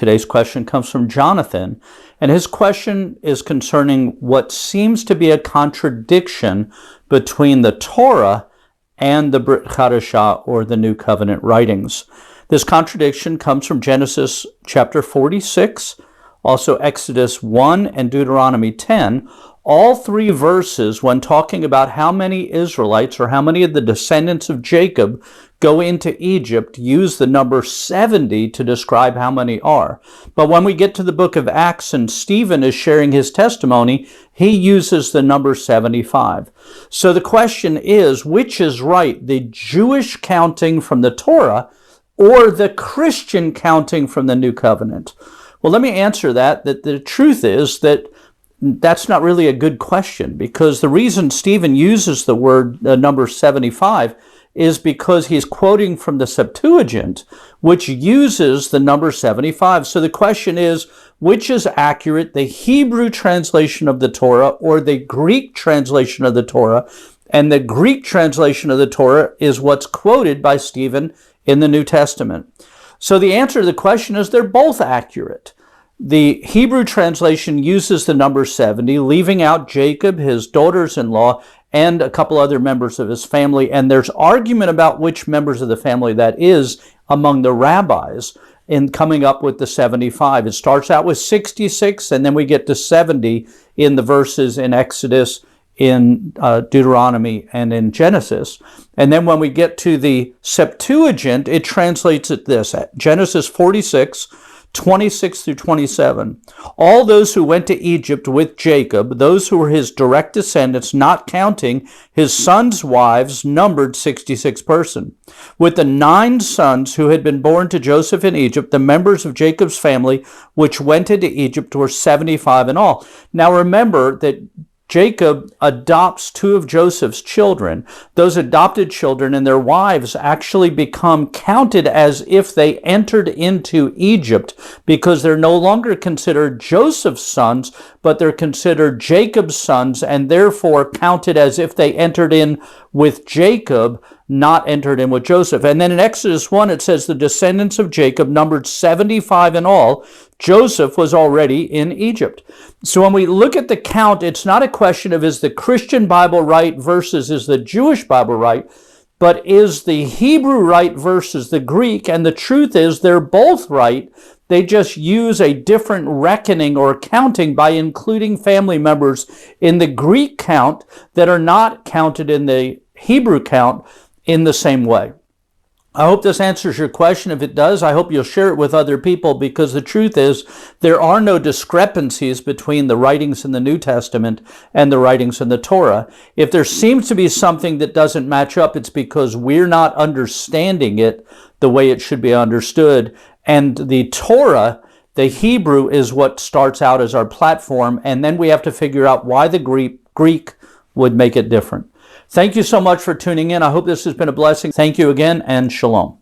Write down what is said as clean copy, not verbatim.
Today's question comes from Jonathan, and his question is concerning what seems to be a contradiction between the Torah and the Brit Chadashah, or the New Covenant writings. This contradiction comes from Genesis chapter 46, also Exodus 1 and Deuteronomy 10. All three verses, when talking about how many Israelites or how many of the descendants of Jacob go into Egypt, use the number 70 to describe how many are. But when we get to the book of Acts and Stephen is sharing his testimony, he uses the number 75. So the question is, which is right, the Jewish counting from the Torah or the Christian counting from the New Covenant? Well, let me answer that the truth is that that's not really a good question, because the reason Stephen uses the word number 75 is because he's quoting from the Septuagint, which uses the number 75. So the question is, which is accurate, the Hebrew translation of the Torah or the Greek translation of the Torah? And the Greek translation of the Torah is what's quoted by Stephen in the New Testament. So the answer to the question is they're both accurate. The Hebrew translation uses the number 70, leaving out Jacob, his daughters-in-law, and a couple other members of his family. And there's argument about which members of the family that is among the rabbis in coming up with the 75. It starts out with 66, and then we get to 70 in the verses in Exodus, in Deuteronomy, and in Genesis. And then when we get to the Septuagint, it translates it this: Genesis 46, 26 through 27. All those who went to Egypt with Jacob, those who were his direct descendants, not counting his sons' wives, numbered 66 persons. With the 9 sons who had been born to Joseph in Egypt, the members of Jacob's family which went into Egypt were 75 in all. Now remember that Jacob adopts 2 of Joseph's children. Those adopted children and their wives actually become counted as if they entered into Egypt, because they're no longer considered Joseph's sons, but they're considered Jacob's sons, and therefore counted as if they entered in with Jacob, not entered in with Joseph. And then in Exodus 1, it says the descendants of Jacob numbered 75 in all. Joseph was already in Egypt. So when we look at the count, it's not a question of is the Christian Bible right versus is the Jewish Bible right, but is the Hebrew right versus the Greek? And the truth is they're both right. They just use a different reckoning or counting by including family members in the Greek count that are not counted in the Hebrew count in the same way. I hope this answers your question. If it does, I hope you'll share it with other people, because the truth is there are no discrepancies between the writings in the New Testament and the writings in the Torah. If there seems to be something that doesn't match up, it's because we're not understanding it the way it should be understood. And the Torah, the Hebrew, is what starts out as our platform, and then we have to figure out why the Greek would make it different. Thank you so much for tuning in. I hope this has been a blessing. Thank you again, and shalom.